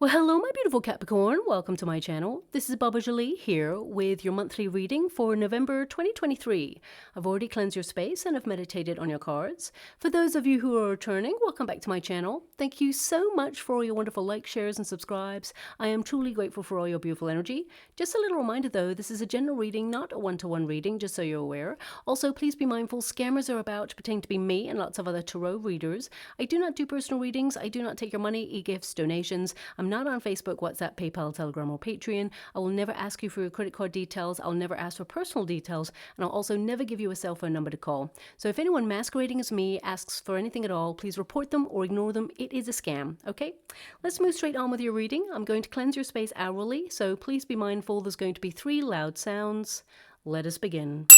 Well, hello, my beautiful Capricorn. Welcome to my channel. This is Baba Jolie here with your monthly reading for November 2023. I've already cleansed your space and have meditated on your cards. For those of you who are returning, welcome back to my channel. Thank you so much for all your wonderful likes, shares, and subscribes. I am truly grateful for all your beautiful energy. Just a little reminder though, this is a general reading, not a one-to-one reading, just so you're aware. Also, please be mindful, scammers are about pretending to be me and lots of other tarot readers. I do not do personal readings. I do not take your money, e-gifts, donations. I'm not on Facebook, WhatsApp, PayPal, Telegram, or Patreon. I will never ask you for your credit card details. I'll never ask for personal details, and I'll also never give you a cell phone number to call. So if anyone masquerading as me asks for anything at all, please report them or ignore them. It is a scam, okay? Let's move straight on with your reading. I'm going to cleanse your space hourly, so please be mindful there's going to be 3 loud sounds. Let us begin.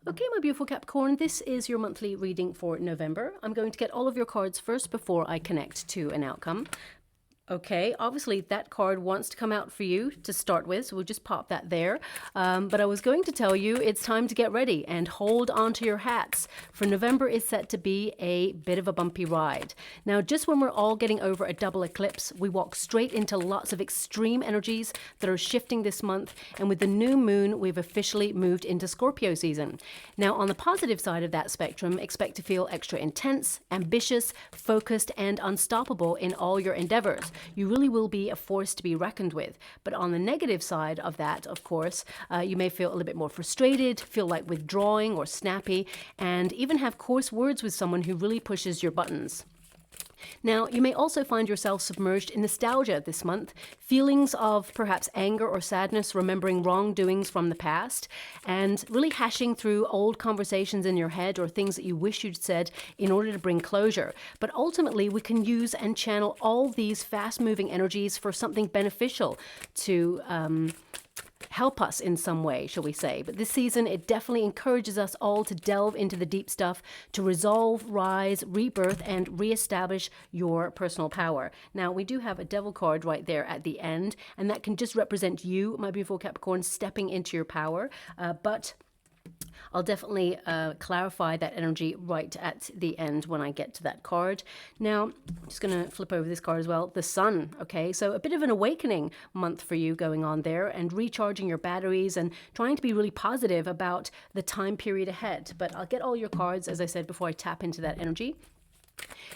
Okay, my beautiful Capricorn, this is your monthly reading for November. I'm going to get all of your cards first before I connect to an outcome. Okay, obviously that card wants to come out for you to start with, so we'll just pop that there. But I was going to tell you it's time to get ready and hold on to your hats, for November is set to be a bit of a bumpy ride. Now, just when we're all getting over a double eclipse, we walk straight into lots of extreme energies that are shifting this month, and with the new moon, we've officially moved into Scorpio season. Now, on the positive side of that spectrum, expect to feel extra intense, ambitious, focused, and unstoppable in all your endeavors. You really will be a force to be reckoned with. But on the negative side of that, of course, you may feel a little bit more frustrated, feel like withdrawing or snappy, and even have coarse words with someone who really pushes your buttons. Now, you may also find yourself submerged in nostalgia this month, feelings of perhaps anger or sadness, remembering wrongdoings from the past, and really hashing through old conversations in your head or things that you wish you'd said in order to bring closure. But ultimately, we can use and channel all these fast-moving energies for something beneficial to help us in some way, shall we say. But this season, it definitely encourages us all to delve into the deep stuff, to resolve, rise, rebirth, and reestablish your personal power. Now, we do have a devil card right there at the end, and that can just represent you, my beautiful Capricorn, stepping into your power. But I'll definitely clarify that energy right at the end when I get to that card. Now, I'm just going to flip over this card as well. The Sun, okay? So a bit of an awakening month for you going on there, and recharging your batteries and trying to be really positive about the time period ahead. But I'll get all your cards, as I said, before I tap into that energy.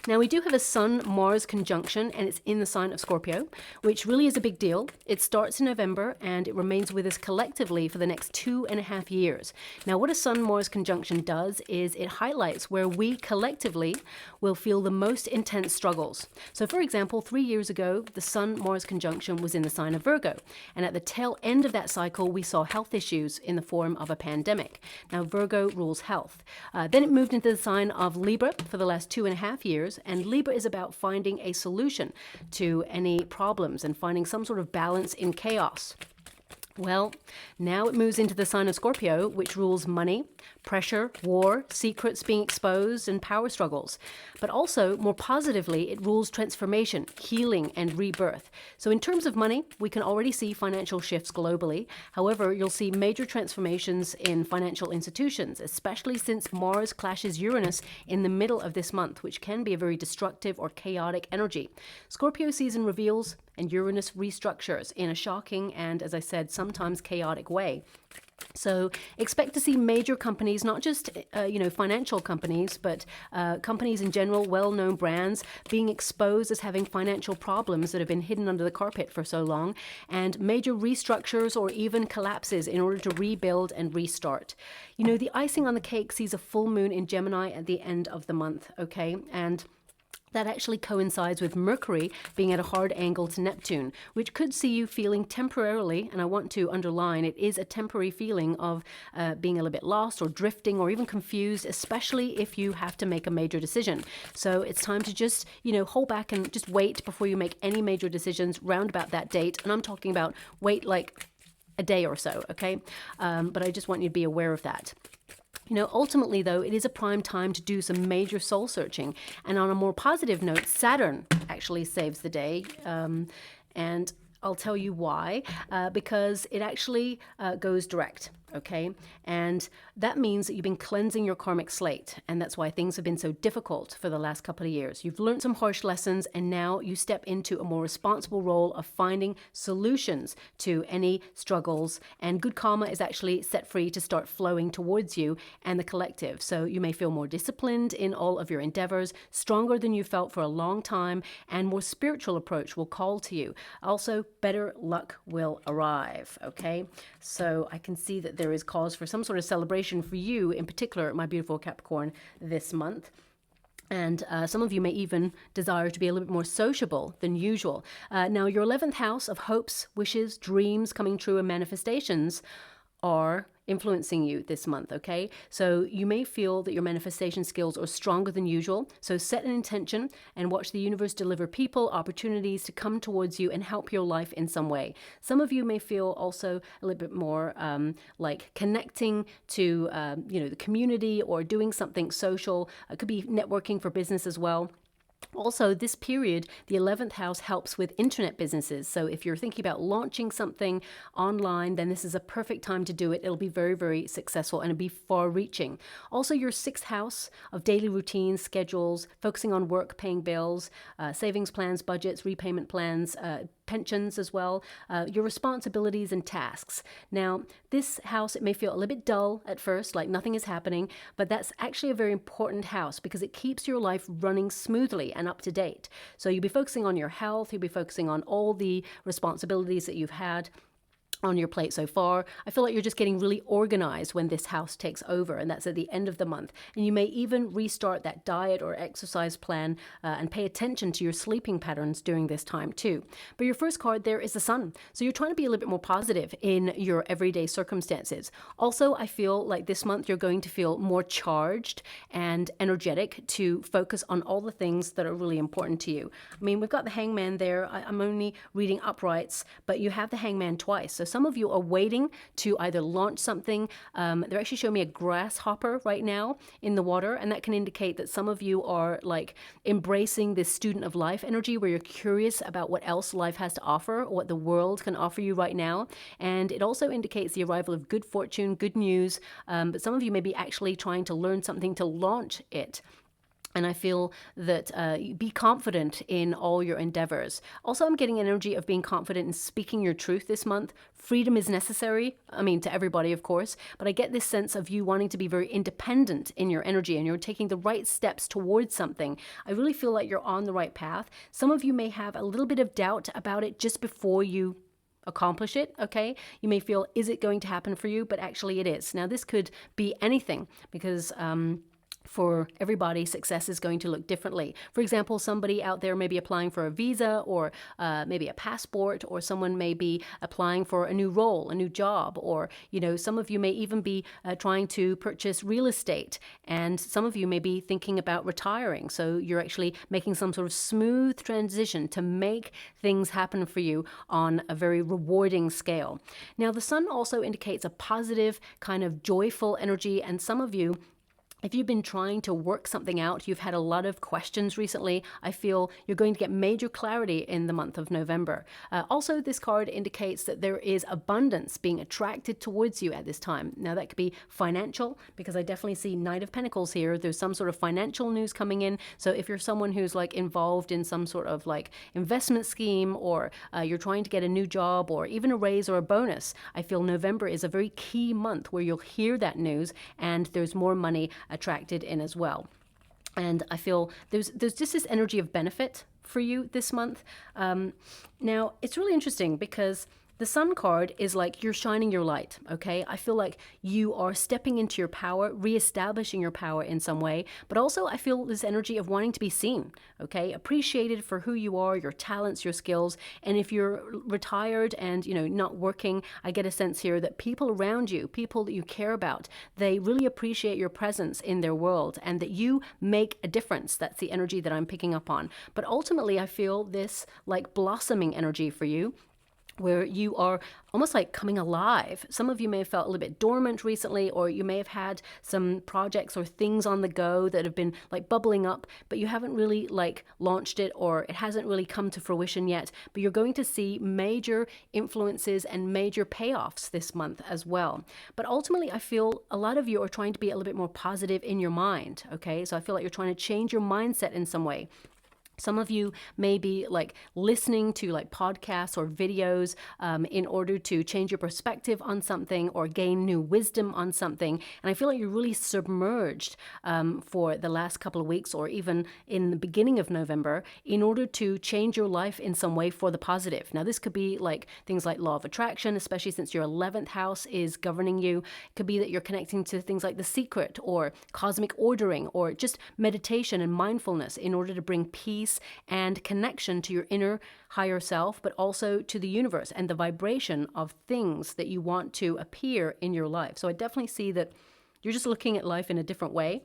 Now, we do have a Sun-Mars conjunction, and it's in the sign of Scorpio, which really is a big deal. It starts in November, and it remains with us collectively for the next 2.5 years. Now, what a Sun-Mars conjunction does is it highlights where we collectively will feel the most intense struggles. So, for example, 3 years ago, the Sun-Mars conjunction was in the sign of Virgo, and at the tail end of that cycle, we saw health issues in the form of a pandemic. Now, Virgo rules health. Then it moved into the sign of Libra for the last 2.5 years, and Libra is about finding a solution to any problems and finding some sort of balance in chaos. Well, now it moves into the sign of Scorpio, which rules money, pressure, war, secrets being exposed, and power struggles. But also, more positively, it rules transformation, healing, and rebirth. So in terms of money, we can already see financial shifts globally. However, you'll see major transformations in financial institutions, especially since Mars clashes Uranus in the middle of this month, which can be a very destructive or chaotic energy. Scorpio season reveals, and Uranus restructures in a shocking and, as I said, sometimes chaotic way. So expect to see major companies, not just financial companies, but companies in general, well-known brands, being exposed as having financial problems that have been hidden under the carpet for so long, and major restructures or even collapses in order to rebuild and restart. You know, the icing on the cake sees a full moon in Gemini at the end of the month, okay? And that actually coincides with Mercury being at a hard angle to Neptune, which could see you feeling temporarily, and I want to underline, it is a temporary feeling of being a little bit lost or drifting or even confused, especially if you have to make a major decision. So it's time to just, hold back and just wait before you make any major decisions round about that date. And I'm talking about wait like a day or so, okay? But I just want you to be aware of that. You know, ultimately, though, it is a prime time to do some major soul searching. And on a more positive note, Saturn actually saves the day. And I'll tell you why. Because it actually goes direct. Okay, and that means that you've been cleansing your karmic slate, and that's why things have been so difficult for the last couple of years. You've learned some harsh lessons, and now you step into a more responsible role of finding solutions to any struggles, and good karma is actually set free to start flowing towards you and the collective. So you may feel more disciplined in all of your endeavors, stronger than you felt for a long time, and more spiritual approach will call to you. Also, better luck will arrive. Okay, so I can see that there is cause for some sort of celebration for you in particular, my beautiful Capricorn, this month. And some of you may even desire to be a little bit more sociable than usual. Now, your 11th house of hopes, wishes, dreams coming true and manifestations are influencing you this month, okay? So you may feel that your manifestation skills are stronger than usual. So set an intention and watch the universe deliver people, opportunities to come towards you and help your life in some way. Some of you may feel also a little bit more like connecting to, the community or doing something social. It could be networking for business as well. Also, this period, the 11th house helps with internet businesses. So if you're thinking about launching something online, then this is a perfect time to do it. It'll be very, very successful and it'll be far reaching. Also, your 6th house of daily routines, schedules, focusing on work, paying bills, savings plans, budgets, repayment plans, pensions as well, your responsibilities and tasks. Now, this house, it may feel a little bit dull at first, like nothing is happening, but that's actually a very important house because it keeps your life running smoothly and up to date. So you'll be focusing on your health, you'll be focusing on all the responsibilities that you've had on your plate so far. I feel like you're just getting really organized when this house takes over, and that's at the end of the month. And you may even restart that diet or exercise plan and pay attention to your sleeping patterns during this time too. But your first card there is the Sun. So you're trying to be a little bit more positive in your everyday circumstances. Also, I feel like this month you're going to feel more charged and energetic to focus on all the things that are really important to you. I mean, we've got the Hangman there. I'm only reading uprights, but you have the Hangman twice. So some of you are waiting to either launch something. They're actually showing me a grasshopper right now in the water, and that can indicate that some of you are like embracing this student of life energy where you're curious about what else life has to offer, or what the world can offer you right now. And it also indicates the arrival of good fortune, good news, but some of you may be actually trying to learn something to launch it. And I feel that be confident in all your endeavors. Also, I'm getting energy of being confident in speaking your truth this month. Freedom is necessary. I mean, to everybody, of course. But I get this sense of you wanting to be very independent in your energy and you're taking the right steps towards something. I really feel like you're on the right path. Some of you may have a little bit of doubt about it just before you accomplish it, okay? You may feel, is it going to happen for you? But actually it is. Now, this could be anything because for everybody, success is going to look differently. For example, somebody out there may be applying for a visa or maybe a passport, or someone may be applying for a new role, a new job, or, some of you may even be trying to purchase real estate, and some of you may be thinking about retiring. So you're actually making some sort of smooth transition to make things happen for you on a very rewarding scale. Now, the Sun also indicates a positive kind of joyful energy, and some of you, if you've been trying to work something out, you've had a lot of questions recently, I feel you're going to get major clarity in the month of November. Also, this card indicates that there is abundance being attracted towards you at this time. Now, that could be financial, because I definitely see Knight of Pentacles here. There's some sort of financial news coming in. So if you're someone who's like involved in some sort of like investment scheme, or you're trying to get a new job, or even a raise or a bonus, I feel November is a very key month where you'll hear that news and there's more money attracted in as well. And I feel there's just this energy of benefit for you this month. Now, it's really interesting because the Sun card is like you're shining your light, okay? I feel like you are stepping into your power, reestablishing your power in some way, but also I feel this energy of wanting to be seen, okay? Appreciated for who you are, your talents, your skills. And if you're retired and, not working, I get a sense here that people around you, people that you care about, they really appreciate your presence in their world and that you make a difference. That's the energy that I'm picking up on. But ultimately, I feel this like blossoming energy for you, where you are almost like coming alive. Some of you may have felt a little bit dormant recently, or you may have had some projects or things on the go that have been like bubbling up, but you haven't really like launched it, or it hasn't really come to fruition yet. But you're going to see major influences and major payoffs this month as well. But ultimately, I feel a lot of you are trying to be a little bit more positive in your mind. Okay, so I feel like you're trying to change your mindset in some way. Some of you may be like listening to like podcasts or videos in order to change your perspective on something or gain new wisdom on something. And I feel like you're really submerged for the last couple of weeks, or even in the beginning of November, in order to change your life in some way for the positive. Now, this could be like things like law of attraction, especially since your 11th house is governing you. It could be that you're connecting to things like The Secret or cosmic ordering, or just meditation and mindfulness in order to bring peace and connection to your inner higher self, but also to the universe and the vibration of things that you want to appear in your life. So I definitely see that you're just looking at life in a different way.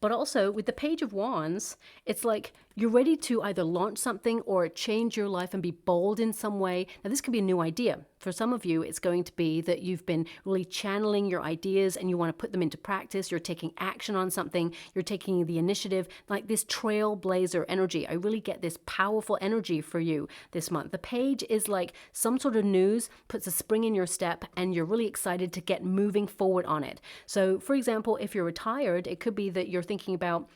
But also with the Page of Wands, it's like you're ready to either launch something or change your life and be bold in some way. Now, this could be a new idea. For some of you, it's going to be that you've been really channeling your ideas and you want to put them into practice. You're taking action on something. You're taking the initiative, like this trailblazer energy. I really get this powerful energy for you this month. The page is like some sort of news, puts a spring in your step, and you're really excited to get moving forward on it. So, for example, if you're retired, it could be that you're thinking about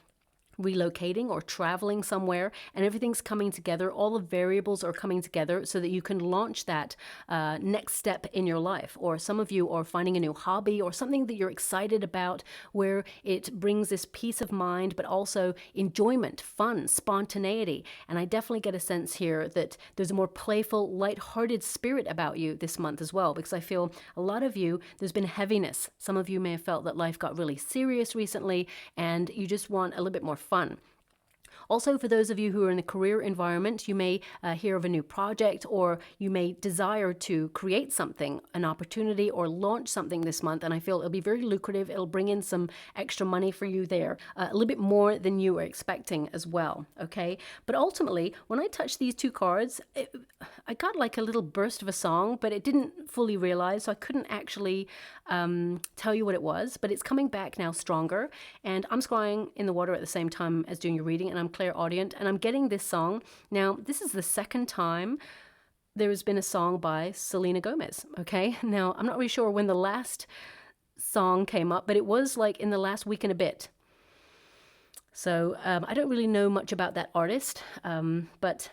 relocating or traveling somewhere, and everything's coming together. All the variables are coming together so that you can launch that next step in your life. Or some of you are finding a new hobby or something that you're excited about, where it brings this peace of mind, but also enjoyment, fun, spontaneity. And I definitely get a sense here that there's a more playful, lighthearted spirit about you this month as well, because I feel a lot of you, there's been heaviness. Some of you may have felt that life got really serious recently, and you just want a little bit more fun. Also, for those of you who are in a career environment, you may hear of a new project, or you may desire to create something, an opportunity, or launch something this month. And I feel it'll be very lucrative. It'll bring in some extra money for you there, a little bit more than you were expecting as well. Okay. But ultimately, when I touched these two cards, I got like a little burst of a song, but it didn't fully realize. So I couldn't actually tell you what it was, but it's coming back now stronger. And I'm scrying in the water at the same time as doing your reading, and I'm clairaudient, and I'm getting this song. Now, this is the second time there has been a song by Selena Gomez, okay? Now, I'm not really sure when the last song came up, but it was like in the last week and a bit. So I don't really know much about that artist, but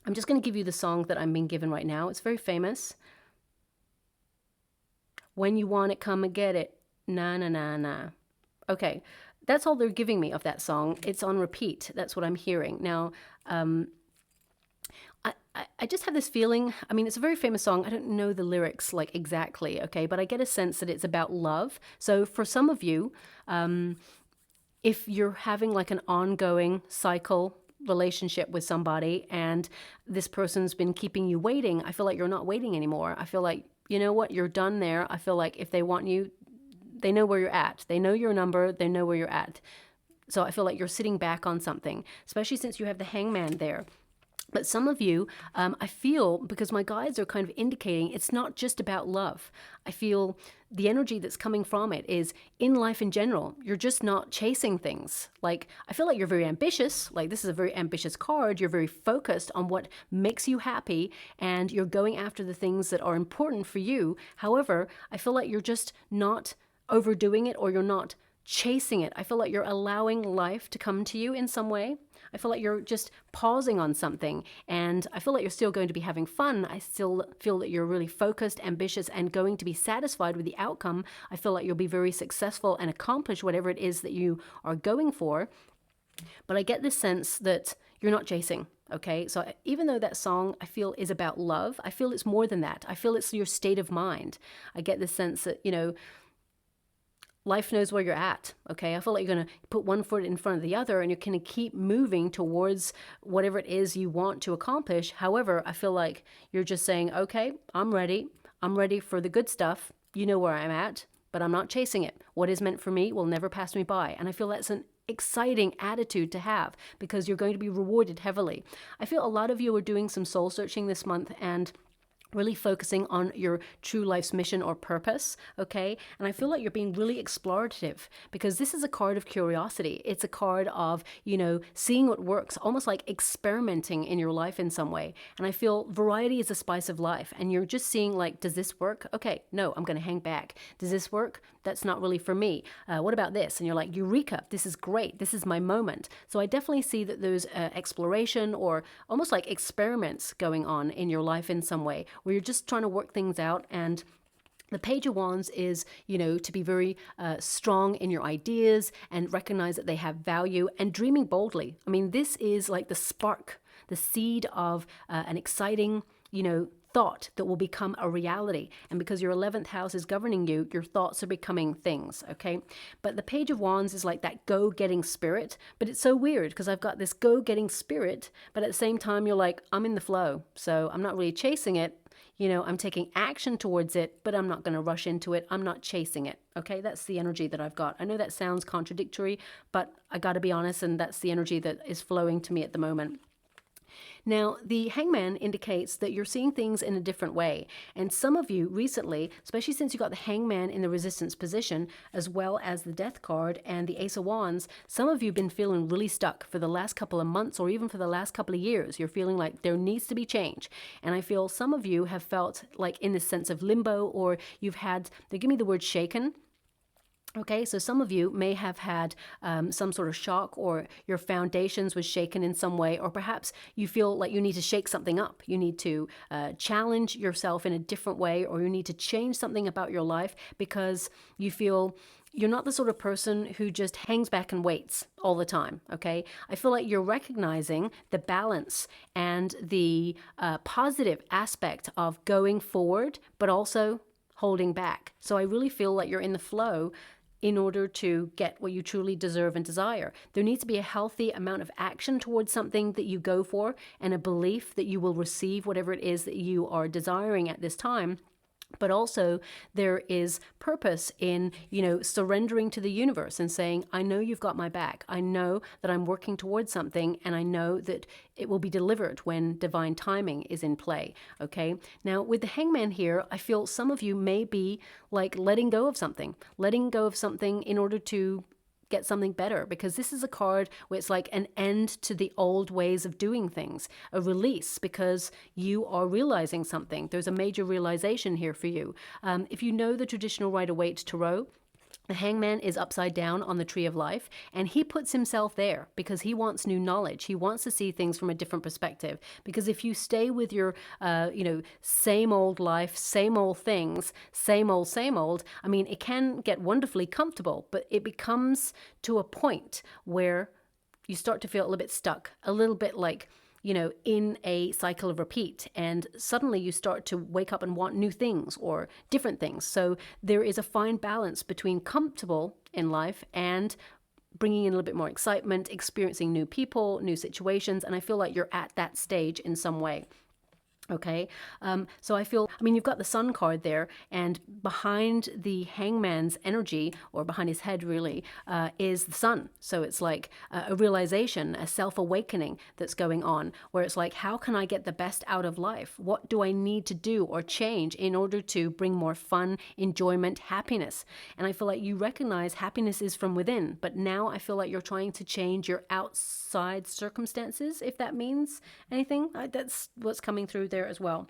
I'm just going to give you the song that I'm being given right now. It's very famous. When you want it, come and get it. Na, na, na, na. Okay. That's all they're giving me of that song. It's on repeat. That's what I'm hearing. Now, I just have this feeling, I mean, it's a very famous song. I don't know the lyrics like exactly, okay? But I get a sense that it's about love. So for some of you, if you're having like an ongoing cycle relationship with somebody and this person's been keeping you waiting, I feel like you're not waiting anymore. I feel like, you know what, you're done there. I feel like if they want you, they know where you're at. They know your number. They know where you're at. So I feel like you're sitting back on something, especially since you have the Hangman there. But some of you, I feel, because my guides are kind of indicating it's not just about love. I feel the energy that's coming from it is in life in general. You're just not chasing things. Like, I feel like you're very ambitious. Like, this is a very ambitious card. You're very focused on what makes you happy, and you're going after the things that are important for you. However, I feel like you're just not overdoing it, or you're not chasing it. I feel like you're allowing life to come to you in some way. I feel like you're just pausing on something, and I feel like you're still going to be having fun. I still feel that you're really focused, ambitious, and going to be satisfied with the outcome. I feel like you'll be very successful and accomplish whatever it is that you are going for. But I get this sense that you're not chasing. Okay, so even though that song I feel is about love, I feel it's more than that. I feel it's your state of mind. I get this sense that, you know, life knows where you're at, okay? I feel like you're going to put one foot in front of the other, and you're going to keep moving towards whatever it is you want to accomplish. However, I feel like you're just saying, okay, I'm ready. I'm ready for the good stuff. You know where I'm at, but I'm not chasing it. What is meant for me will never pass me by. And I feel that's an exciting attitude to have because you're going to be rewarded heavily. I feel a lot of you are doing some soul searching this month and really focusing on your true life's mission or purpose, okay? And I feel like you're being really explorative because this is a card of curiosity. It's a card of, you know, seeing what works, almost like experimenting in your life in some way. And I feel variety is the spice of life. And you're just seeing like, does this work? Okay, no, I'm going to hang back. Does this work? That's not really for me. What about this? And you're like, eureka, this is great. This is my moment. So I definitely see that there's exploration or almost like experiments going on in your life in some way, where you're just trying to work things out. And the Page of Wands is, you know, to be very strong in your ideas and recognize that they have value and dreaming boldly. I mean, this is like the spark, the seed of an exciting, you know, thought that will become a reality. And because your 11th house is governing you, your thoughts are becoming things, okay? But the Page of Wands is like that go-getting spirit. But it's so weird because I've got this go-getting spirit, but at the same time, you're like, I'm in the flow. So I'm not really chasing it. You know, I'm taking action towards it, but I'm not going to rush into it. I'm not chasing it. Okay, that's the energy that I've got. I know that sounds contradictory, but I got to be honest, and that's the energy that is flowing to me at the moment. Now, the Hangman indicates that you're seeing things in a different way. And some of you recently, especially since you got the Hangman in the Resistance position, as well as the Death card and the Ace of Wands, some of you have been feeling really stuck for the last couple of months or even for the last couple of years. You're feeling like there needs to be change. And I feel some of you have felt like in this sense of limbo, or you've had, they give me the word shaken. Okay, so some of you may have had some sort of shock, or your foundations was shaken in some way, or perhaps you feel like you need to shake something up. You need to challenge yourself in a different way, or you need to change something about your life because you feel you're not the sort of person who just hangs back and waits all the time, okay? I feel like you're recognizing the balance and the positive aspect of going forward, but also holding back. So I really feel like you're in the flow in order to get what you truly deserve and desire. There needs to be a healthy amount of action towards something that you go for and a belief that you will receive whatever it is that you are desiring at this time. But also there is purpose in, you know, surrendering to the universe and saying, I know you've got my back. I know that I'm working towards something, and I know that it will be delivered when divine timing is in play. Okay. Now with the Hangman here, I feel some of you may be like letting go of something in order to get something better, because this is a card where it's like an end to the old ways of doing things, a release because you are realizing something. There's a major realization here for you. If you know the traditional Rider-Waite Tarot, the Hangman is upside down on the Tree of Life, and he puts himself there because he wants new knowledge. He wants to see things from a different perspective. Because if you stay with your, same old life, same old things, same old, I mean, it can get wonderfully comfortable, but it becomes to a point where you start to feel a little bit stuck, a little bit like, you know, in a cycle of repeat, and suddenly you start to wake up and want new things or different things. So there is a fine balance between comfortable in life and bringing in a little bit more excitement, experiencing new people, new situations, and I feel like you're at that stage in some way. Okay, so I feel, I mean, you've got the Sun card there, and behind the Hangman's energy, or behind his head really, is the Sun. So it's like a realization, a self-awakening that's going on, where it's like, how can I get the best out of life? What do I need to do or change in order to bring more fun, enjoyment, happiness? And I feel like you recognize happiness is from within, but now I feel like you're trying to change your outside circumstances, if that means anything. That's what's coming through there as well.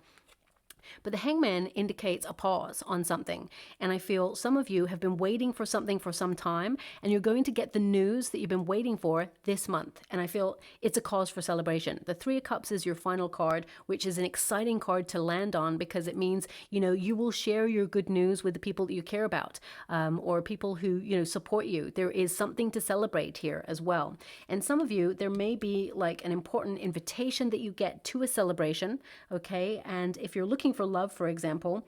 But the Hangman indicates a pause on something. And I feel some of you have been waiting for something for some time, and you're going to get the news that you've been waiting for this month. And I feel it's a cause for celebration. The Three of Cups is your final card, which is an exciting card to land on, because it means, you know, you will share your good news with the people that you care about, or people who, you know, support you. There is something to celebrate here as well. And some of you, there may be like an important invitation that you get to a celebration. Okay. And if you're looking for love, for example,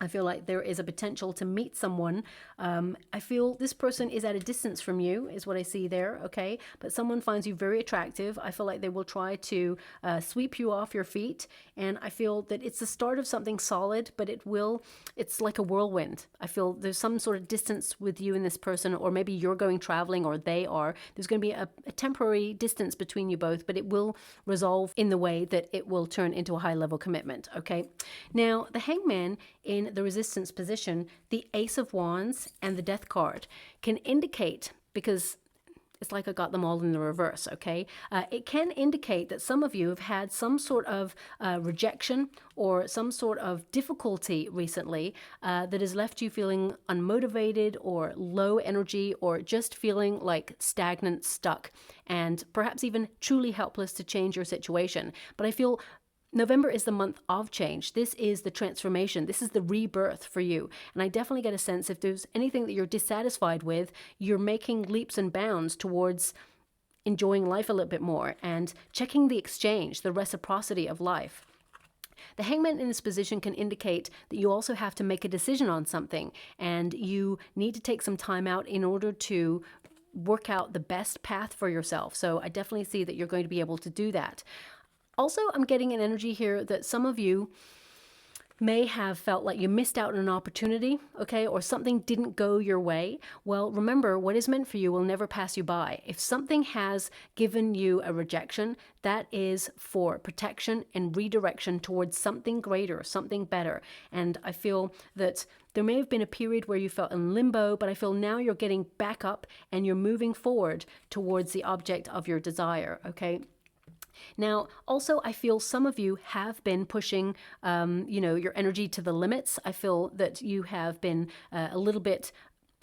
I feel like there is a potential to meet someone. I feel this person is at a distance from you, is what I see there, okay? But someone finds you very attractive. I feel like they will try to sweep you off your feet. And I feel that it's the start of something solid, but it's like a whirlwind. I feel there's some sort of distance with you and this person, or maybe you're going traveling or they are. There's going to be a temporary distance between you both, but it will resolve in the way that it will turn into a high level commitment, okay? Now, the Hangman in the resistance position, the Ace of Wands and the Death card can indicate, because it's like I got them all in the reverse, okay? It can indicate that some of you have had some sort of rejection or some sort of difficulty recently that has left you feeling unmotivated or low energy, or just feeling like stagnant, stuck, and perhaps even truly helpless to change your situation. But I feel November is the month of change. This is the transformation. This is the rebirth for you. And I definitely get a sense if there's anything that you're dissatisfied with, you're making leaps and bounds towards enjoying life a little bit more and checking the exchange, the reciprocity of life. The Hangman in this position can indicate that you also have to make a decision on something, and you need to take some time out in order to work out the best path for yourself. So I definitely see that you're going to be able to do that. Also, I'm getting an energy here that some of you may have felt like you missed out on an opportunity, okay, or something didn't go your way. Well, remember, what is meant for you will never pass you by. If something has given you a rejection, that is for protection and redirection towards something greater, something better. And I feel that there may have been a period where you felt in limbo, but I feel now you're getting back up and you're moving forward towards the object of your desire, okay? Now, also, I feel some of you have been pushing, your energy to the limits. I feel that you have been a little bit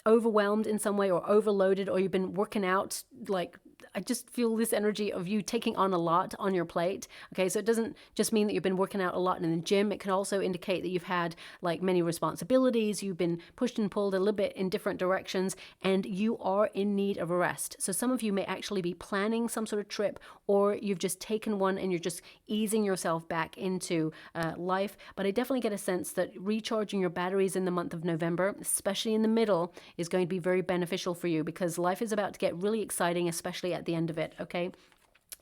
overwhelmed in some way, or overloaded, or you've been working out. Like, I just feel this energy of you taking on a lot on your plate. Okay, so it doesn't just mean that you've been working out a lot in the gym. It can also indicate that you've had like many responsibilities. You've been pushed and pulled a little bit in different directions, and you are in need of a rest. So some of you may actually be planning some sort of trip, or you've just taken one and you're just easing yourself back into life. But I definitely get a sense that recharging your batteries in the month of November, especially in the middle, is going to be very beneficial for you, because life is about to get really exciting, especially at the end of it, okay?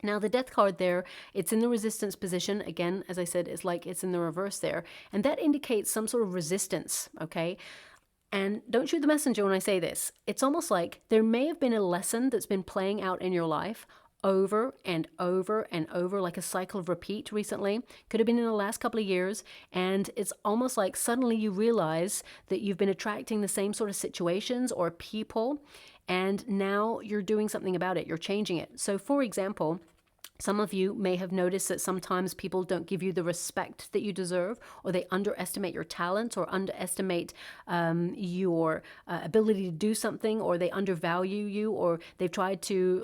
Now, the Death card there, it's in the resistance position. Again, as I said, it's like it's in the reverse there. And that indicates some sort of resistance, okay? And don't shoot the messenger when I say this. It's almost like there may have been a lesson that's been playing out in your life over and over and over, like a cycle of repeat recently. Could have been in the last couple of years. And it's almost like suddenly you realize that you've been attracting the same sort of situations or people, and now you're doing something about it. You're changing it. So for example, some of you may have noticed that sometimes people don't give you the respect that you deserve, or they underestimate your talents, or underestimate your ability to do something, or they undervalue you, or they've tried to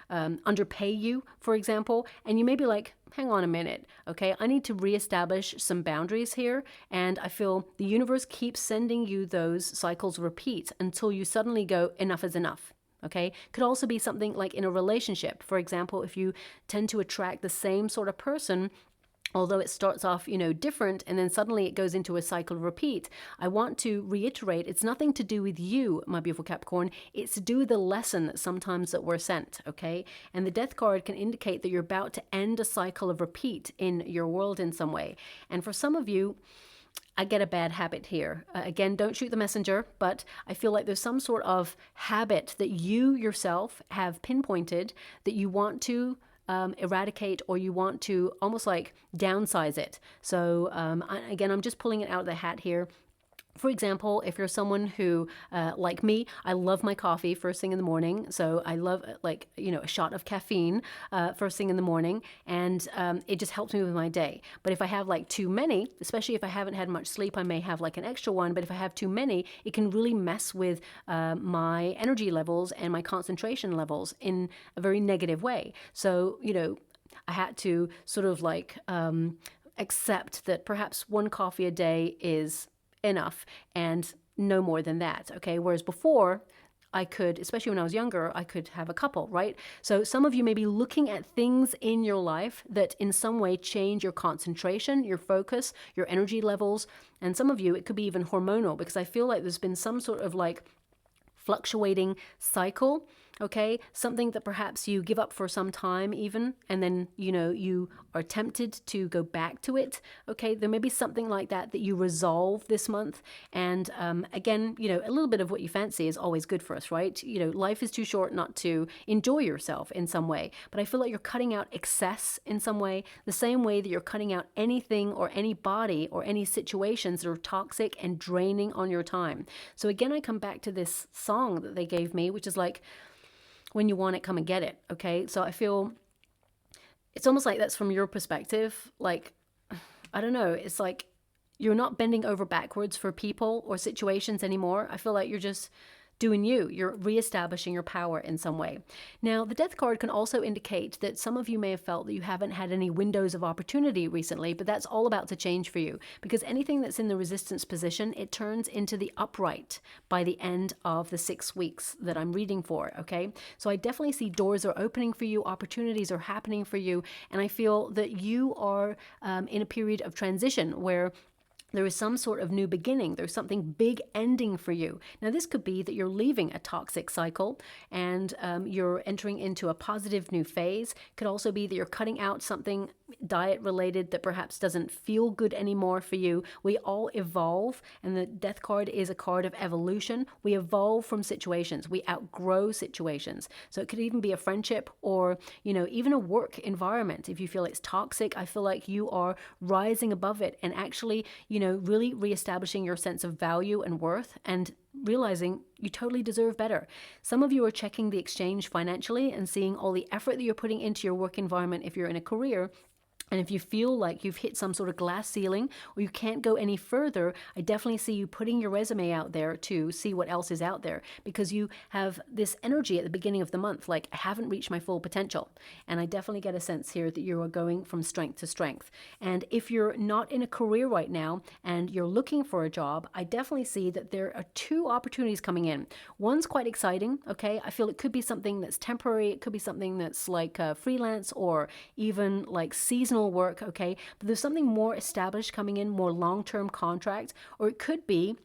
underpay you, for example. And you may be like, hang on a minute, okay, I need to reestablish some boundaries here. And I feel the universe keeps sending you those cycles repeat until you suddenly go, enough is enough. Okay, could also be something like in a relationship. For example, if you tend to attract the same sort of person, although it starts off, different, and then suddenly it goes into a cycle of repeat. I want to reiterate, it's nothing to do with you, my beautiful Capricorn. It's to do with the lesson that sometimes that we're sent, okay? And the Death card can indicate that you're about to end a cycle of repeat in your world in some way. And for some of you, I get a bad habit here. Again, don't shoot the messenger, but I feel like there's some sort of habit that you yourself have pinpointed that you want to eradicate, or you want to almost like downsize it. So again, I'm just pulling it out of the hat here. For example, if you're someone who, like me, I love my coffee first thing in the morning. So I love a shot of caffeine first thing in the morning, and it just helps me with my day. But if I have like too many, especially if I haven't had much sleep, I may have like an extra one. But if I have too many, it can really mess with my energy levels and my concentration levels in a very negative way. So, I had to sort of accept that perhaps one coffee a day is enough and no more than that, okay? Whereas before, I could, especially when I was younger, I could have a couple, right? So some of you may be looking at things in your life that in some way change your concentration, your focus, your energy levels. And some of you, it could be even hormonal, because I feel like there's been some sort of like fluctuating cycle, okay? Something that perhaps you give up for some time even, and then, you know, you are tempted to go back to it, okay? There may be something like that that you resolve this month. And again, you know, a little bit of what you fancy is always good for us, right? You know, life is too short not to enjoy yourself in some way. But I feel like you're cutting out excess in some way, the same way that you're cutting out anything or anybody or any situations that are toxic and draining on your time. So again, I come back to this song that they gave me, which is like, when you want it, come and get it. Okay. So I feel it's almost like that's from your perspective. Like, I don't know. It's like you're not bending over backwards for people or situations anymore. I feel like you're just doing you. You're reestablishing your power in some way. Now, the Death card can also indicate that some of you may have felt that you haven't had any windows of opportunity recently, but that's all about to change for you, because anything that's in the resistance position, it turns into the upright by the end of the 6 weeks that I'm reading for, okay? So I definitely see doors are opening for you, opportunities are happening for you, and I feel that you are in a period of transition where there is some sort of new beginning. There's something big ending for you. Now, this could be that you're leaving a toxic cycle and you're entering into a positive new phase. Could also be that you're cutting out something diet related that perhaps doesn't feel good anymore for you. We all evolve, and the Death card is a card of evolution. We evolve from situations. We outgrow situations. So it could even be a friendship or, you know, even a work environment. If you feel it's toxic, I feel like you are rising above it and actually, you know, really reestablishing your sense of value and worth and realizing you totally deserve better. Some of you are checking the exchange financially and seeing all the effort that you're putting into your work environment if you're in a career. And if you feel like you've hit some sort of glass ceiling or you can't go any further, I definitely see you putting your resume out there to see what else is out there, because you have this energy at the beginning of the month, like, I haven't reached my full potential. And I definitely get a sense here that you are going from strength to strength. And if you're not in a career right now and you're looking for a job, I definitely see that there are 2 opportunities coming in. One's quite exciting, okay? I feel it could be something that's temporary. It could be something that's like freelance or even like seasonal work, okay? But there's something more established coming in, more long-term contract, or it could be,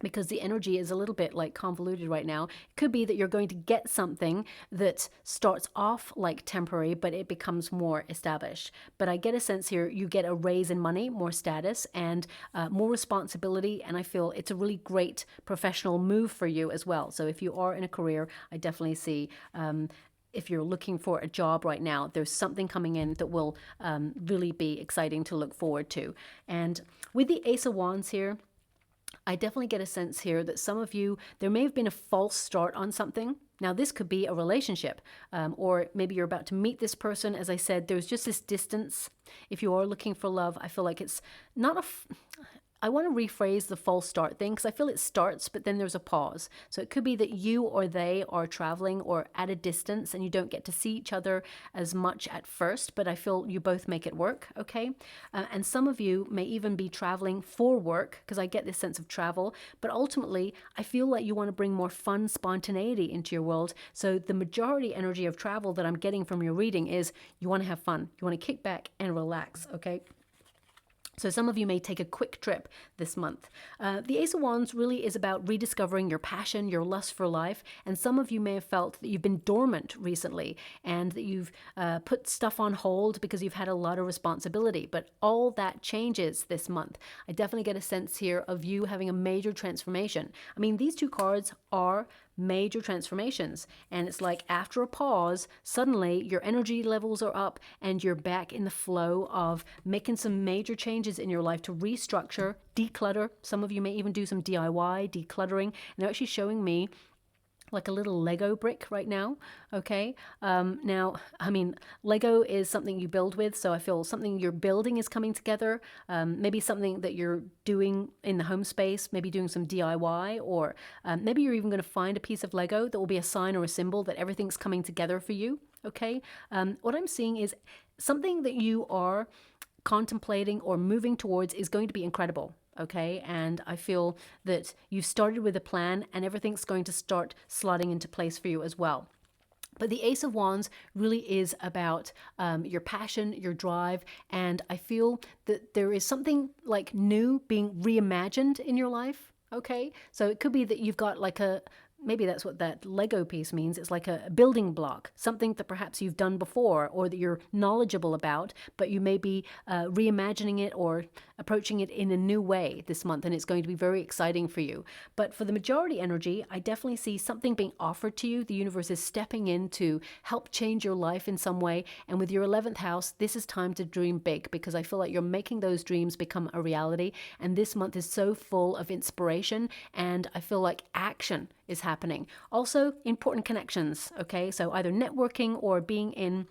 because the energy is a little bit like convoluted right now, it could be that you're going to get something that starts off like temporary, but it becomes more established. But I get a sense here you get a raise in money, more status, and more responsibility, and I feel it's a really great professional move for you as well. So if you are in a career, I definitely see if you're looking for a job right now, there's something coming in that will really be exciting to look forward to. And with the Ace of Wands here, I definitely get a sense here that some of you, there may have been a false start on something. Now, this could be a relationship, or maybe you're about to meet this person. As I said, there's just this distance. If you are looking for love, I feel like it's not I want to rephrase the false start thing, because I feel it starts, but then there's a pause. So it could be that you or they are traveling or at a distance and you don't get to see each other as much at first, but I feel you both make it work, okay? And some of you may even be traveling for work, because I get this sense of travel, but ultimately I feel like you want to bring more fun, spontaneity into your world. So the majority energy of travel that I'm getting from your reading is you want to have fun. You want to kick back and relax, okay? So some of you may take a quick trip this month. The Ace of Wands really is about rediscovering your passion, your lust for life. And some of you may have felt that you've been dormant recently and that you've put stuff on hold because you've had a lot of responsibility. But all that changes this month. I definitely get a sense here of you having a major transformation. I mean, these 2 cards are major transformations, and it's like after a pause, suddenly your energy levels are up and you're back in the flow of making some major changes in your life to restructure, declutter. Some of you may even do some DIY decluttering, and they're actually showing me like a little Lego brick right now, okay? Now, I mean, Lego is something you build with, so I feel something you're building is coming together, maybe something that you're doing in the home space, maybe doing some DIY, or maybe you're even going to find a piece of Lego that will be a sign or a symbol that everything's coming together for you, okay? What I'm seeing is something that you are contemplating or moving towards is going to be incredible. okay? And I feel that you've started with a plan and everything's going to start slotting into place for you as well. But the Ace of Wands really is about your passion, your drive, and I feel that there is something like new being reimagined in your life, okay? So it could be that you've got like maybe that's what that Lego piece means. It's like a building block, something that perhaps you've done before or that you're knowledgeable about, but you may be reimagining it or approaching it in a new way this month, and it's going to be very exciting for you. But for the majority energy, I definitely see something being offered to you. The universe is stepping in to help change your life in some way. And with your 11th house, this is time to dream big, because I feel like you're making those dreams become a reality. And this month is so full of inspiration, and I feel like action is happening. Also, important connections, okay? So either networking or being in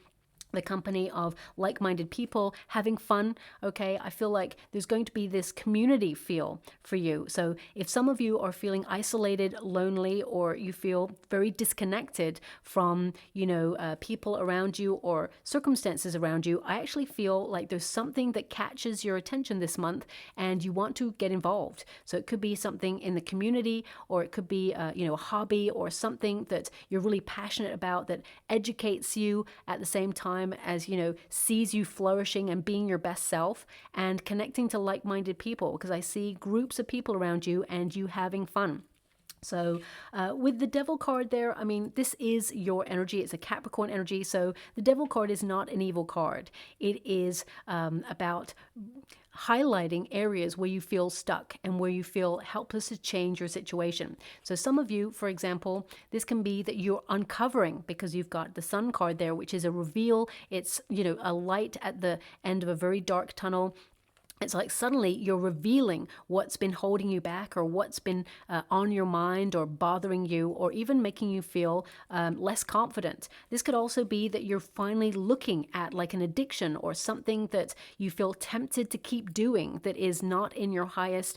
the company of like-minded people, having fun, okay? I feel like there's going to be this community feel for you. So if some of you are feeling isolated, lonely, or you feel very disconnected from, people around you or circumstances around you, I actually feel like there's something that catches your attention this month and you want to get involved. So it could be something in the community, or it could be, a hobby or something that you're really passionate about that educates you at the same time as, sees you flourishing and being your best self and connecting to like-minded people, because I see groups of people around you and you having fun. So with the Devil card there, I mean, this is your energy. It's a Capricorn energy. So the Devil card is not an evil card. It is about highlighting areas where you feel stuck and where you feel helpless to change your situation. So some of you, for example, this can be that you're uncovering, because you've got the Sun card there, which is a reveal. It's, a light at the end of a very dark tunnel. It's like suddenly you're revealing what's been holding you back, or what's been on your mind or bothering you, or even making you feel less confident. This could also be that you're finally looking at like an addiction or something that you feel tempted to keep doing that is not in your highest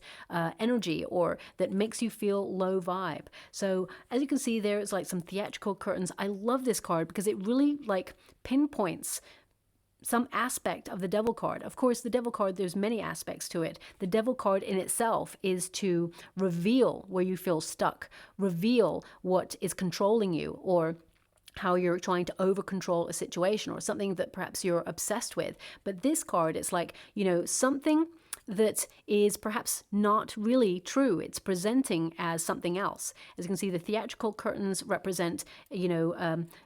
energy, or that makes you feel low vibe. So as you can see there, it's like some theatrical curtains. I love this card because it really like pinpoints some aspect of the Devil card. Of course, the Devil card, there's many aspects to it. The Devil card in itself is to reveal where you feel stuck, reveal what is controlling you, or how you're trying to over control a situation, or something that perhaps you're obsessed with. But this card, it's like, something that is perhaps not really true. It's presenting as something else. As you can see, the theatrical curtains represent,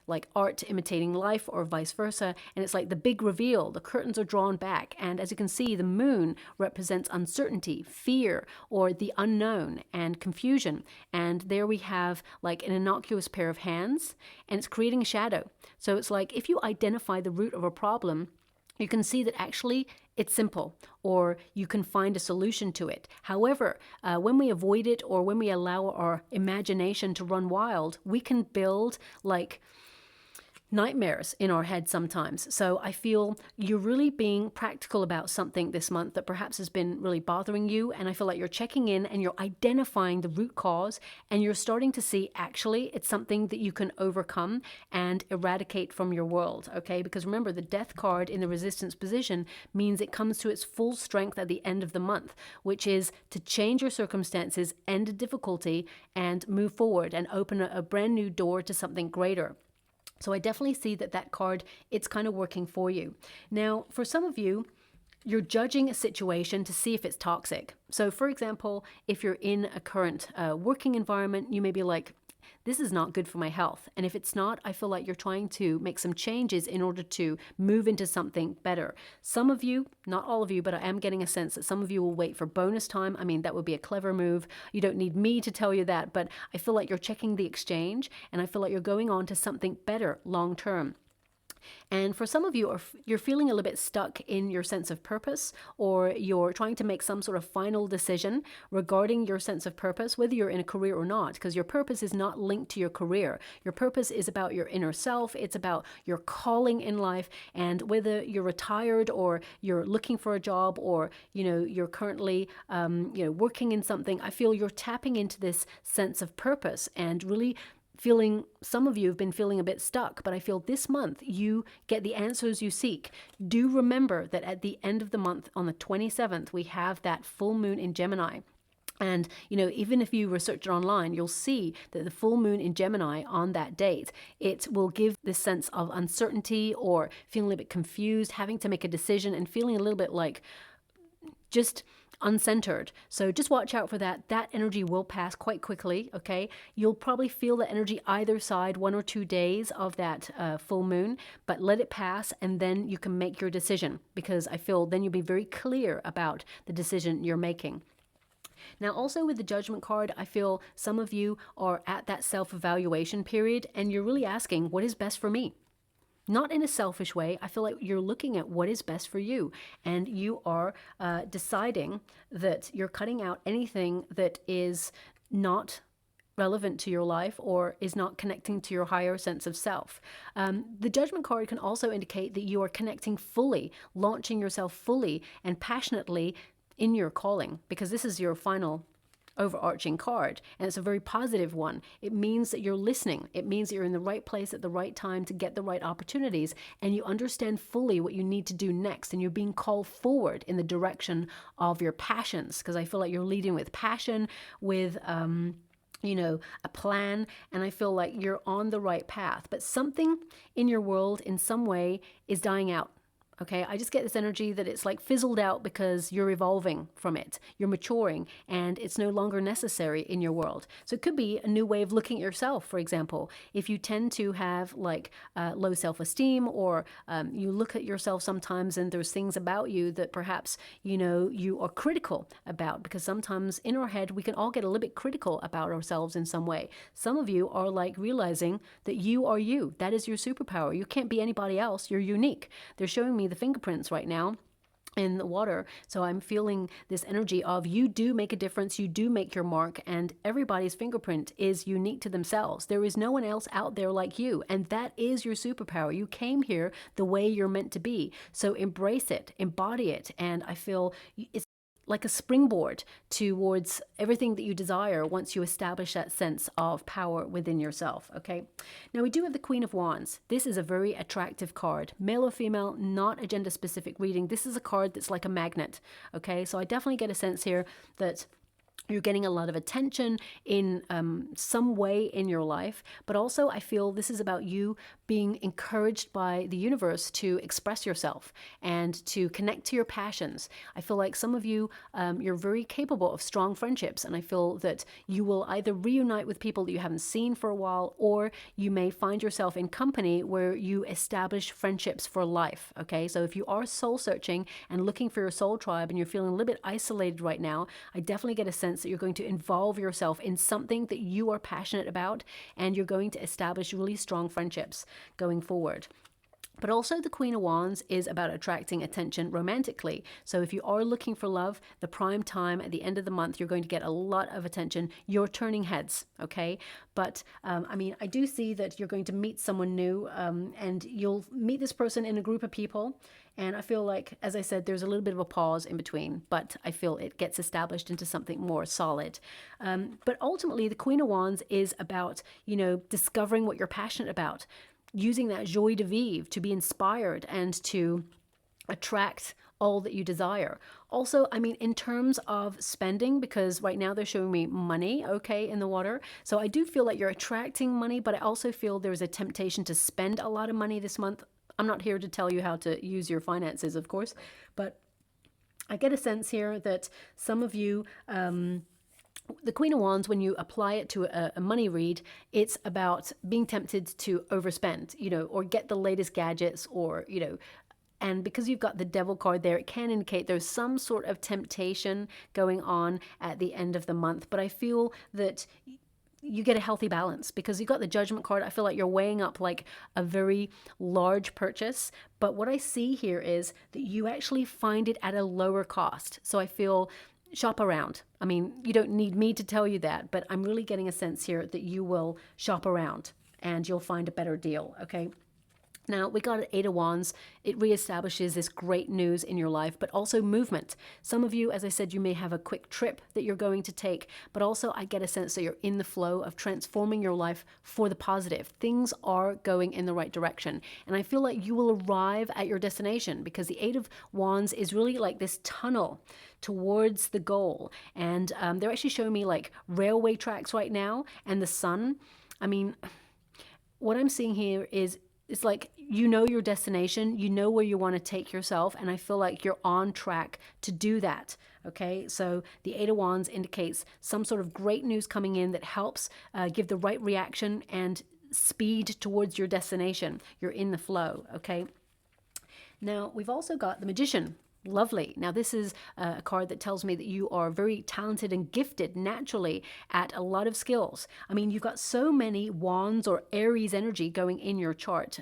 like art imitating life, or vice versa. And it's like the big reveal. The curtains are drawn back. And as you can see, the moon represents uncertainty, fear, or the unknown and confusion. And there we have like an innocuous pair of hands, and it's creating a shadow. So it's like if you identify the root of a problem, you can see that actually it's simple, or you can find a solution to it. However, when we avoid it, or when we allow our imagination to run wild, we can build like nightmares in our head sometimes. So I feel you're really being practical about something this month that perhaps has been really bothering you, and I feel like you're checking in and you're identifying the root cause, and you're starting to see actually it's something that you can overcome and eradicate from your world, okay? Because remember, the Death card in the resistance position means it comes to its full strength at the end of the month, which is to change your circumstances, end a difficulty, and move forward and open a brand new door to something greater. So I definitely see that card, it's kind of working for you. Now, for some of you, you're judging a situation to see if it's toxic. So for example, if you're in a current working environment, you may be like, this is not good for my health. And if it's not, I feel like you're trying to make some changes in order to move into something better. Some of you, not all of you, but I am getting a sense that some of you will wait for bonus time. I mean, that would be a clever move. You don't need me to tell you that, but I feel like you're checking the exchange, and I feel like you're going on to something better long term. And for some of you, you're feeling a little bit stuck in your sense of purpose, or you're trying to make some sort of final decision regarding your sense of purpose, whether you're in a career or not, because your purpose is not linked to your career. Your purpose is about your inner self. It's about your calling in life, and whether you're retired or you're looking for a job, or, you're currently, working in something, I feel you're tapping into this sense of purpose and really some of you have been feeling a bit stuck, but I feel this month you get the answers you seek. Do remember that at the end of the month, on the 27th, we have that full moon in Gemini. And, even if you research it online, you'll see that the full moon in Gemini on that date, it will give this sense of uncertainty or feeling a bit confused, having to make a decision and feeling a little bit like just uncentered. So just watch out for that. That energy will pass quite quickly, okay? You'll probably feel the energy either side 1 or 2 days of that full moon, but let it pass and then you can make your decision, because I feel then you'll be very clear about the decision you're making. Now, also with the Judgment card, I feel some of you are at that self-evaluation period and you're really asking, what is best for me? Not in a selfish way. I feel like you're looking at what is best for you, and you are deciding that you're cutting out anything that is not relevant to your life or is not connecting to your higher sense of self. The Judgment card can also indicate that you are connecting fully, launching yourself fully and passionately in your calling, because this is your final overarching card, and it's a very positive one. It means that you're listening. It means that you're in the right place at the right time to get the right opportunities, and you understand fully what you need to do next, and you're being called forward in the direction of your passions, because I feel like you're leading with passion, with a plan, and I feel like you're on the right path. But something in your world in some way is dying out. Okay, I just get this energy that it's like fizzled out because you're evolving from it. You're maturing and it's no longer necessary in your world. So it could be a new way of looking at yourself, for example. If you tend to have like low self-esteem, or you look at yourself sometimes and there's things about you that perhaps, you are critical about, because sometimes in our head we can all get a little bit critical about ourselves in some way. Some of you are like realizing that you are you. That is your superpower. You can't be anybody else. You're unique. They're showing me the fingerprints right now in the water. So I'm feeling this energy of you do make a difference, you do make your mark, and everybody's fingerprint is unique to themselves. There is no one else out there like you, and that is your superpower. You came here the way you're meant to be. So embrace it, embody it, and I feel it's like a springboard towards everything that you desire once you establish that sense of power within yourself, okay? Now, we do have the Queen of Wands. This is a very attractive card. Male or female, not a gender-specific reading. This is a card that's like a magnet, okay? So I definitely get a sense here that you're getting a lot of attention in some way in your life, but also I feel this is about you being encouraged by the universe to express yourself and to connect to your passions. I feel like some of you, you're very capable of strong friendships, and I feel that you will either reunite with people that you haven't seen for a while, or you may find yourself in company where you establish friendships for life, okay? So if you are soul searching and looking for your soul tribe and you're feeling a little bit isolated right now, I definitely get a sense that you're going to involve yourself in something that you are passionate about, and you're going to establish really strong friendships going forward. But also the Queen of Wands is about attracting attention romantically. So if you are looking for love, the prime time at the end of the month, you're going to get a lot of attention. You're turning heads, okay? But I do see that you're going to meet someone new, and you'll meet this person in a group of people. And I feel like, as I said, there's a little bit of a pause in between, but I feel it gets established into something more solid. But ultimately, the Queen of Wands is about, discovering what you're passionate about, using that joie de vivre to be inspired and to attract all that you desire. Also, in terms of spending, because right now they're showing me money, okay, in the water. So I do feel like you're attracting money, but I also feel there's a temptation to spend a lot of money this month. I'm not here to tell you how to use your finances, of course, but I get a sense here that some of you, the Queen of Wands, when you apply it to a money read, it's about being tempted to overspend, or get the latest gadgets, or, and because you've got the Devil card there, it can indicate there's some sort of temptation going on at the end of the month. But I feel that you get a healthy balance, because you've got the Judgment card. I feel like you're weighing up like a very large purchase. But what I see here is that you actually find it at a lower cost. So I feel shop around. You don't need me to tell you that, but I'm really getting a sense here that you will shop around and you'll find a better deal, okay? Now, we got an Eight of Wands. It reestablishes this great news in your life, but also movement. Some of you, as I said, you may have a quick trip that you're going to take, but also I get a sense that you're in the flow of transforming your life for the positive. Things are going in the right direction. And I feel like you will arrive at your destination, because the Eight of Wands is really like this tunnel towards the goal. And they're actually showing me like railway tracks right now, and the sun. I mean, what I'm seeing here is, it's like, you know your destination, you know where you want to take yourself, and I feel like you're on track to do that. Okay, so the Eight of Wands indicates some sort of great news coming in that helps give the right reaction and speed towards your destination. You're in the flow, okay? Now, we've also got the Magician. Lovely. Now, this is a card that tells me that you are very talented and gifted naturally at a lot of skills. I mean, you've got so many wands or Aries energy going in your chart,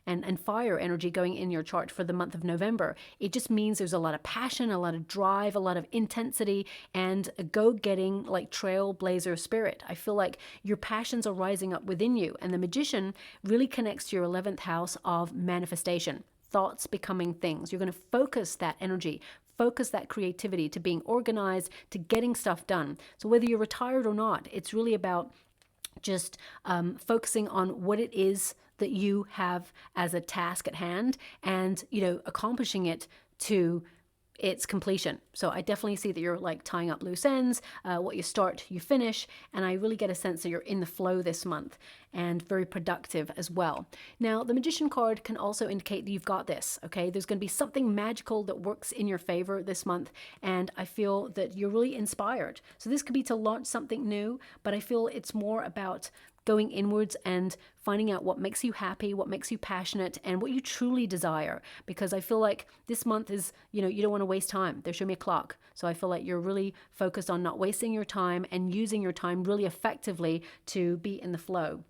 and fire energy going in your chart for the month of November. It just means there's a lot of passion, a lot of drive, a lot of intensity, and a go-getting, like, trailblazer spirit. I feel like your passions are rising up within you, and the Magician really connects to your 11th house of manifestation. Thoughts becoming things. You're going to focus that energy, focus that creativity to being organized, to getting stuff done. So whether you're retired or not, it's really about just focusing on what it is that you have as a task at hand, and, you know, accomplishing it to its completion. So I definitely see that you're like tying up loose ends. What you start, you finish. And I really get a sense that you're in the flow this month, and very productive as well. Now, the Magician card can also indicate that you've got this, okay? There's going to be something magical that works in your favor this month, and I feel that you're really inspired. So this could be to launch something new, but I feel it's more about going inwards and finding out what makes you happy, what makes you passionate, and what you truly desire. Because I feel like this month is, you know, you don't want to waste time. They show me a clock. So I feel like you're really focused on not wasting your time and using your time really effectively to be in the flow.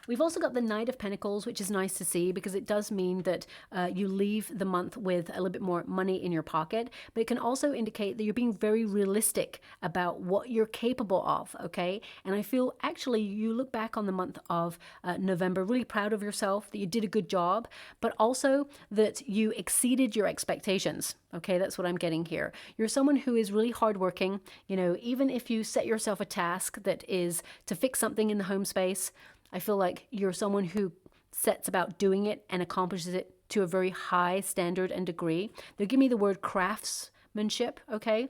We've also got the Knight of Pentacles, which is nice to see, because it does mean that you leave the month with a little bit more money in your pocket, but it can also indicate that you're being very realistic about what you're capable of, okay? And I feel actually you look back on the month of November really proud of yourself, that you did a good job, but also that you exceeded your expectations. Okay, that's what I'm getting here. You're someone who is really hardworking. You know, even if you set yourself a task that is to fix something in the home space, I feel like you're someone who sets about doing it and accomplishes it to a very high standard and degree. They'll give me the word craftsmanship, okay,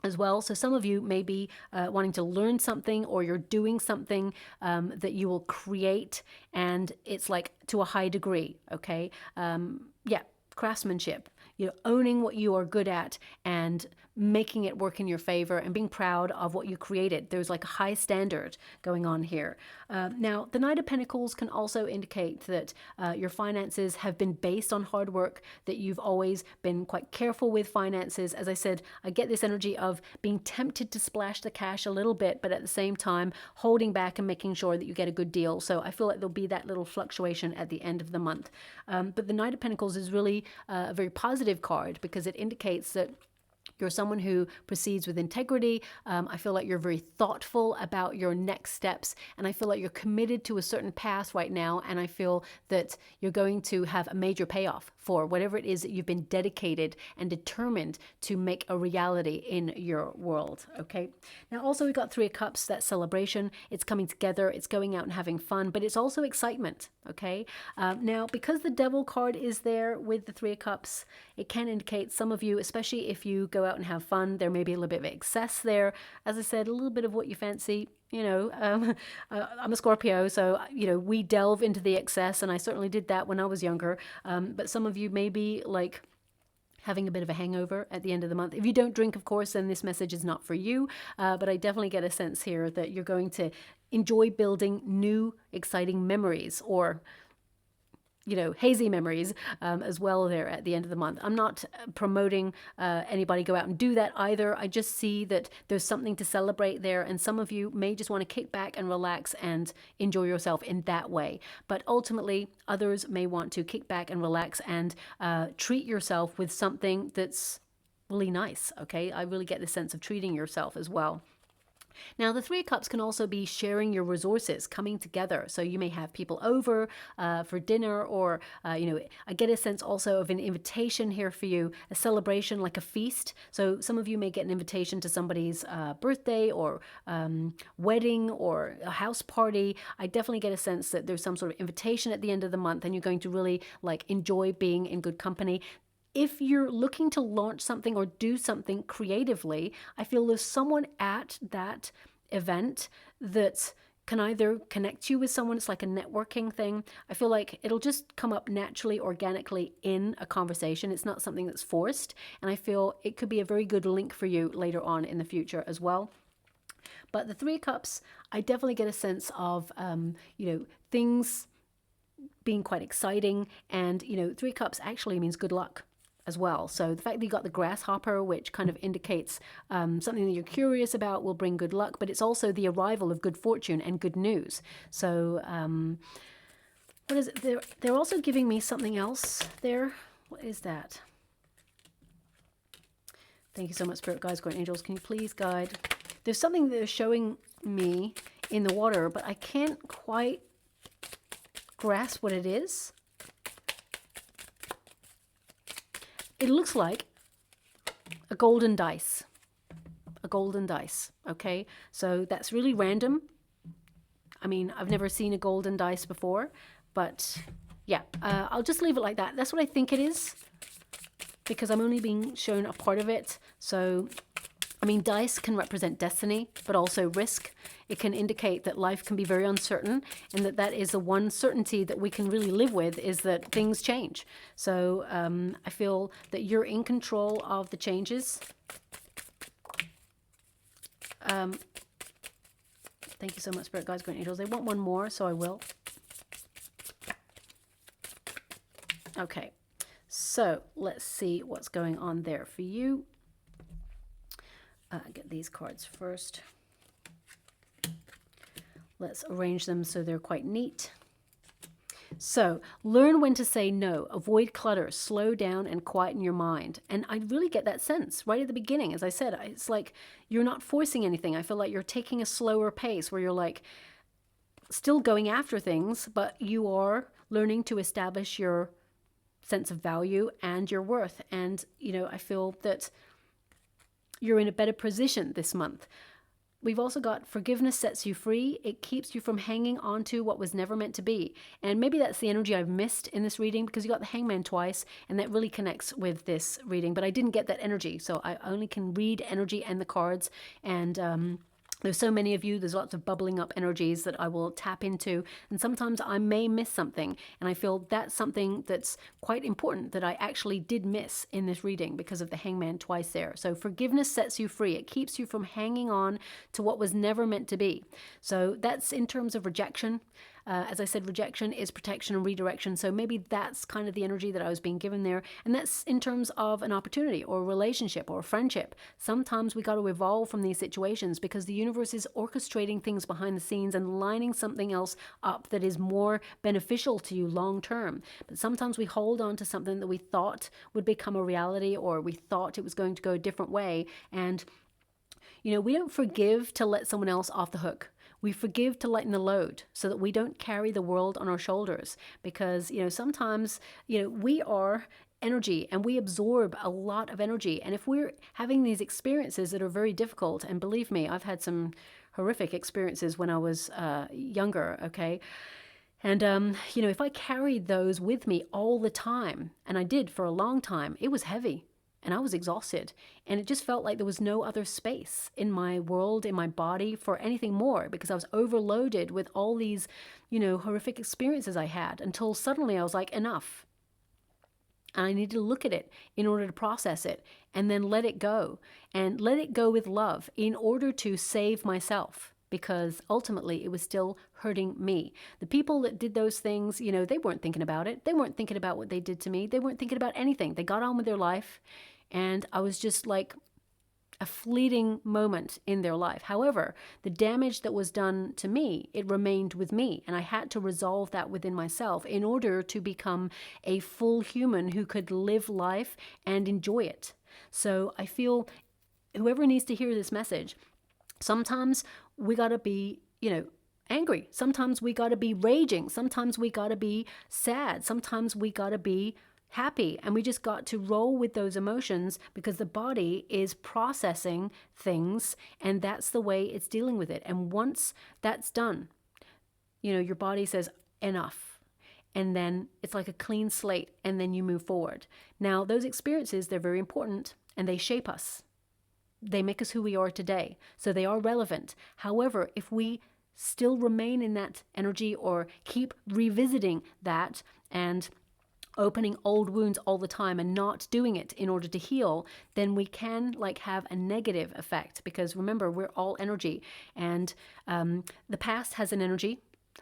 as well. So some of you may be wanting to learn something, or you're doing something that you will create, and it's like to a high degree, okay? Yeah, craftsmanship. You know, owning what you are good at and making it work in your favor and being proud of what you created. There's like a high standard going on here. Now, the Knight of Pentacles can also indicate that your finances have been based on hard work, that you've always been quite careful with finances. As I said, I get this energy of being tempted to splash the cash a little bit, but at the same time, holding back and making sure that you get a good deal. So I feel like there'll be that little fluctuation at the end of the month. But the Knight of Pentacles is really a very positive card, because it indicates that you're someone who proceeds with integrity. I feel like you're very thoughtful about your next steps, and I feel like you're committed to a certain path right now, and I feel that you're going to have a major payoff for whatever it is that you've been dedicated and determined to make a reality in your world, okay? Now, also we've got Three of Cups, that celebration. It's coming together, it's going out and having fun, but it's also excitement, okay? Now, because the Devil card is there with the Three of Cups, it can indicate some of you, especially if you go out and have fun, there may be a little bit of excess there. As I said, a little bit of what you fancy. You know, I'm a Scorpio, so, you know, we delve into the excess, and I certainly did that when I was younger. But some of you may be like having a bit of a hangover at the end of the month. If you don't drink, of course, then this message is not for you. But I definitely get a sense here that you're going to enjoy building new, exciting memories, or, you know, hazy memories as well there at the end of the month. I'm not promoting anybody go out and do that either. I just see that there's something to celebrate there, and some of you may just want to kick back and relax and enjoy yourself in that way. But ultimately, others may want to kick back and relax and treat yourself with something that's really nice, okay? I really get the sense of treating yourself as well. Now, the Three of Cups can also be sharing your resources, coming together. So you may have people over for dinner, or, I get a sense also of an invitation here for you, a celebration like a feast. So some of you may get an invitation to somebody's birthday or wedding or a house party. I definitely get a sense that there's some sort of invitation at the end of the month and you're going to really enjoy being in good company. If you're looking to launch something or do something creatively, I feel there's someone at that event that can either connect you with someone. It's like a networking thing. I feel like it'll just come up naturally, organically in a conversation. It's not something that's forced. And I feel it could be a very good link for you later on in the future as well. But the Three of Cups, I definitely get a sense of, things being quite exciting. And, Three of Cups actually means good luck as well. So the fact that you got the grasshopper, which kind of indicates something that you're curious about, will bring good luck, but it's also the arrival of good fortune and good news. So what is it? They're also giving me something else there. What is that? Thank you so much, Spirit Guides, Guardian Angels. Can you please guide? There's something they're showing me in the water, but I can't quite grasp what it is. It looks like a golden dice. A golden dice, okay? So that's really random. I mean, I've never seen a golden dice before, but yeah, I'll just leave it like that. That's what I think it is, because I'm only being shown a part of it. So, I mean, dice can represent destiny, but also risk. It can indicate that life can be very uncertain, and that is the one certainty that we can really live with, is that things change. So I feel that you're in control of the changes. Thank you so much, Spirit Guides, Guardian Angels. They want one more, so I will. Okay, so let's see what's going on there for you. Get these cards first. Let's arrange them so they're quite neat. So, learn when to say no, avoid clutter, slow down and quieten your mind. And I really get that sense right at the beginning. As I said, it's like you're not forcing anything. I feel like you're taking a slower pace where you're still going after things, but you are learning to establish your sense of value and your worth. And, I feel that you're in a better position this month. We've also got forgiveness sets you free. It keeps you from hanging on to what was never meant to be. And maybe that's the energy I've missed in this reading, because you got the Hangman twice, and that really connects with this reading. But I didn't get that energy, so I only can read energy and the cards. And there's so many of you, there's lots of bubbling up energies that I will tap into, and sometimes I may miss something, and I feel that's something that's quite important that I actually did miss in this reading because of the Hangman twice there. So forgiveness sets you free. It keeps you from hanging on to what was never meant to be. So that's in terms of rejection. As I said, rejection is protection and redirection. So maybe that's kind of the energy that I was being given there. And that's in terms of an opportunity or a relationship or a friendship. Sometimes we got to evolve from these situations because the universe is orchestrating things behind the scenes and lining something else up that is more beneficial to you long term. But sometimes we hold on to something that we thought would become a reality, or we thought it was going to go a different way. And, we don't forgive to let someone else off the hook. We forgive to lighten the load so that we don't carry the world on our shoulders, because, sometimes, we are energy and we absorb a lot of energy. And if we're having these experiences that are very difficult, and believe me, I've had some horrific experiences when I was younger, okay? And, if I carried those with me all the time, and I did for a long time, it was heavy. And I was exhausted, and it just felt like there was no other space in my world, in my body, for anything more, because I was overloaded with all these, horrific experiences I had, until suddenly I was like, enough. And I needed to look at it in order to process it, and then let it go, and let it go with love in order to save myself, because ultimately it was still hurting me. The people that did those things, they weren't thinking about it. They weren't thinking about what they did to me. They weren't thinking about anything. They got on with their life, and I was just like a fleeting moment in their life. However, the damage that was done to me, it remained with me, and I had to resolve that within myself in order to become a full human who could live life and enjoy it. So I feel whoever needs to hear this message, Sometimes we got to be, angry. Sometimes we got to be raging. Sometimes we got to be sad. Sometimes we got to be happy. And we just got to roll with those emotions because the body is processing things and that's the way it's dealing with it. And once that's done, your body says enough. And then it's like a clean slate and then you move forward. Now, those experiences, they're very important and they shape us. They make us who we are today. So they are relevant. However, if we still remain in that energy or keep revisiting that and opening old wounds all the time and not doing it in order to heal, then we can have a negative effect, because remember, we're all energy, and the past has an energy,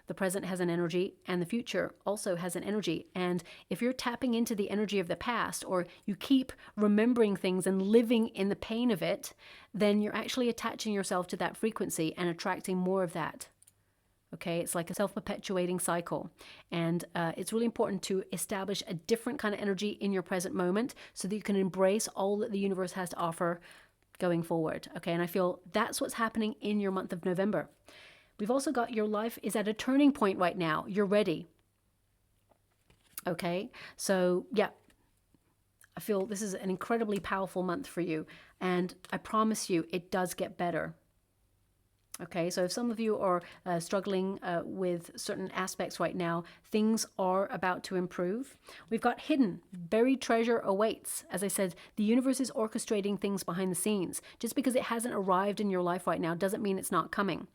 the present has an energy, and the future also has an energy. And if you're tapping into the energy of the past, or you keep remembering things and living in the pain of it, then you're actually attaching yourself to that frequency and attracting more of that. Okay, it's like a self-perpetuating cycle. And it's really important to establish a different kind of energy in your present moment so that you can embrace all that the universe has to offer going forward. Okay, and I feel that's what's happening in your month of November. We've also got your life is at a turning point right now. You're ready. Okay, so yeah, I feel this is an incredibly powerful month for you. And I promise you, it does get better. Okay, so if some of you are struggling with certain aspects right now, things are about to improve. We've got hidden, buried treasure awaits. As I said, the universe is orchestrating things behind the scenes. Just because it hasn't arrived in your life right now doesn't mean it's not coming.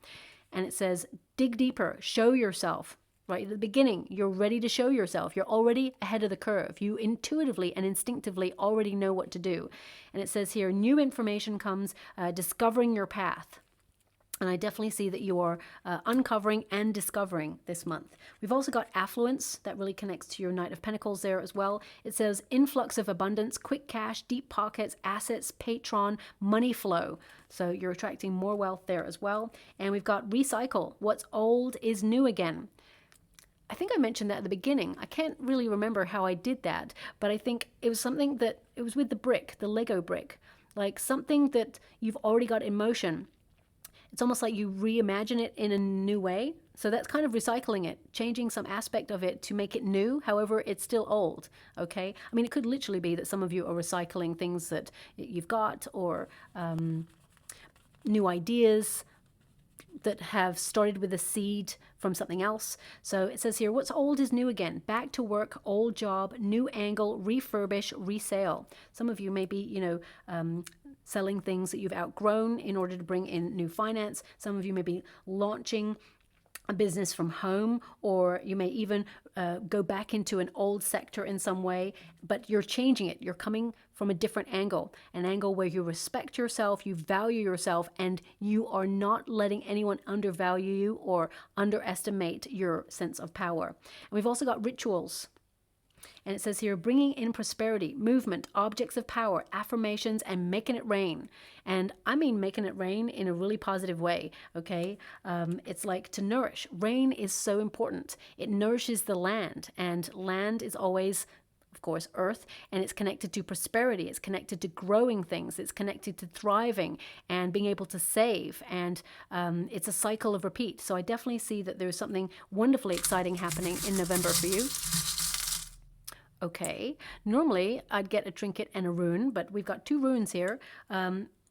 And it says, dig deeper, show yourself. Right at the beginning, you're ready to show yourself. You're already ahead of the curve. You intuitively and instinctively already know what to do. And it says here, new information comes, discovering your path. And I definitely see that you are uncovering and discovering this month. We've also got affluence. That really connects to your Knight of Pentacles there as well. It says influx of abundance, quick cash, deep pockets, assets, patron, money flow. So you're attracting more wealth there as well. And we've got recycle. What's old is new again. I think I mentioned that at the beginning. I can't really remember how I did that, but I think it was something that, it was with the brick, the Lego brick. Like something that you've already got in motion. It's almost like you reimagine it in a new way. So that's kind of recycling it, changing some aspect of it to make it new. However, it's still old, okay? I mean, it could literally be that some of you are recycling things that you've got, or new ideas that have started with a seed from something else. So it says here, what's old is new again. Back to work, old job, new angle, refurbish, resale. Some of you may be, selling things that you've outgrown in order to bring in new finance. Some of you may be launching a business from home, or you may even go back into an old sector in some way, but you're changing it. You're coming from a different angle, an angle where you respect yourself, you value yourself, and you are not letting anyone undervalue you or underestimate your sense of power. And we've also got rituals. And it says here, bringing in prosperity, movement, objects of power, affirmations, and making it rain. And I mean making it rain in a really positive way, okay? It's like to nourish. Rain is so important. It nourishes the land, and land is always, of course, earth, and it's connected to prosperity. It's connected to growing things. It's connected to thriving and being able to save. And it's a cycle of repeat. So I definitely see that there's something wonderfully exciting happening in November for you. Okay, normally I'd get a trinket and a rune, but we've got two runes here.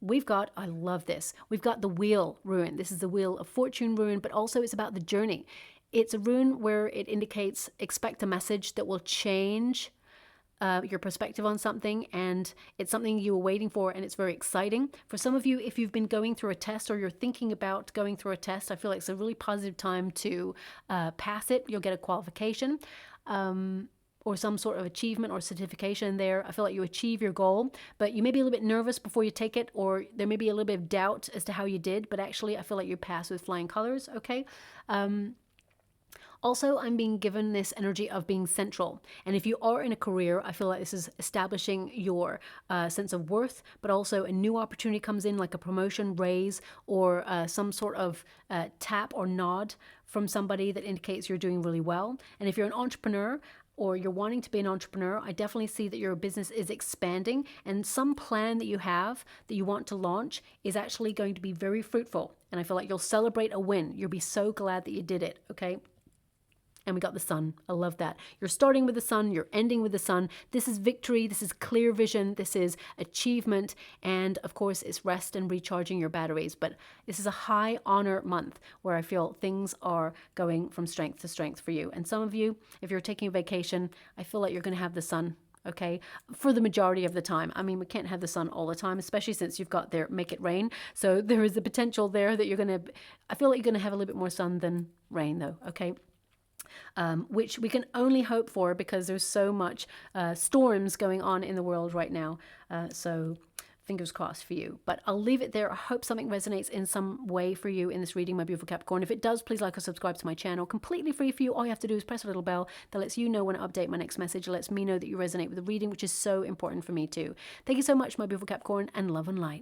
We've got, I love this, we've got the wheel rune. This is the Wheel of Fortune rune, but also it's about the journey. It's a rune where it indicates expect a message that will change your perspective on something, and it's something you were waiting for, and it's very exciting. For some of you, if you've been going through a test or you're thinking about going through a test, I feel like it's a really positive time to pass it. You'll get a qualification. Or some sort of achievement or certification there. I feel like you achieve your goal, but you may be a little bit nervous before you take it, or there may be a little bit of doubt as to how you did, but actually I feel like you pass with flying colors, okay? Also, I'm being given this energy of being central. And if you are in a career, I feel like this is establishing your sense of worth, but also a new opportunity comes in, like a promotion, raise, or some sort of tap or nod from somebody that indicates you're doing really well. And if you're an entrepreneur, or you're wanting to be an entrepreneur, I definitely see that your business is expanding, and some plan that you have that you want to launch is actually going to be very fruitful. And I feel like you'll celebrate a win. You'll be so glad that you did it, okay? And we got the sun. I love that. You're starting with the sun. You're ending with the sun. This is victory. This is clear vision. This is achievement. And of course, it's rest and recharging your batteries. But this is a high honor month where I feel things are going from strength to strength for you. And some of you, if you're taking a vacation, I feel like you're going to have the sun. Okay, for the majority of the time. I mean, we can't have the sun all the time, especially since you've got their make it rain. So there is a potential there that you're going to, I feel like you're going to have a little bit more sun than rain though. Okay. Which we can only hope for because there's so much storms going on in the world right now. So fingers crossed for you. But I'll leave it there. I hope something resonates in some way for you in this reading, my beautiful Capricorn. If it does, please like or subscribe to my channel. Completely free for you. All you have to do is press a little bell that lets you know when I update my next message. It lets me know that you resonate with the reading, which is so important for me too. Thank you so much, my beautiful Capricorn, and love and light.